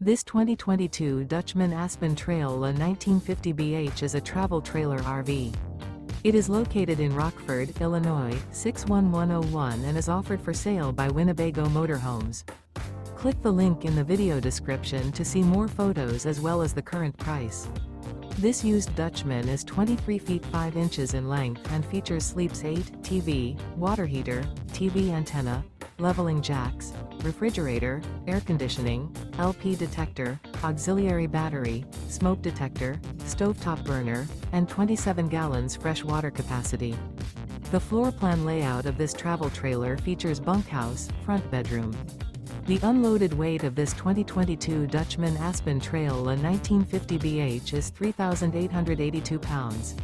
This 2022 Dutchmen Aspen Trail a 1950 BH is a travel trailer RV. It is located in Rockford, Illinois, 61101 and is offered for sale by Winnebago Motorhomes. Click the link in the video description to see more photos as well as the current price. This used Dutchman is 23 feet 5 inches in length and features sleeps 8, TV, water heater, TV antenna, leveling jacks, refrigerator, air conditioning, LP detector, auxiliary battery, smoke detector, stovetop burner, and 27 gallons fresh water capacity. The floor plan layout of this travel trailer features bunkhouse, front bedroom. The unloaded weight of this 2022 Dutchmen Aspen Trail a 1950 BH is 3,882 pounds.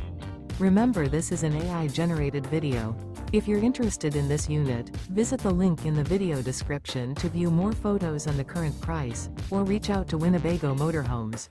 Remember, this is an AI-generated video. If you're interested in this unit, visit the link in the video description to view more photos and the current price, or reach out to Winnebago Motorhomes.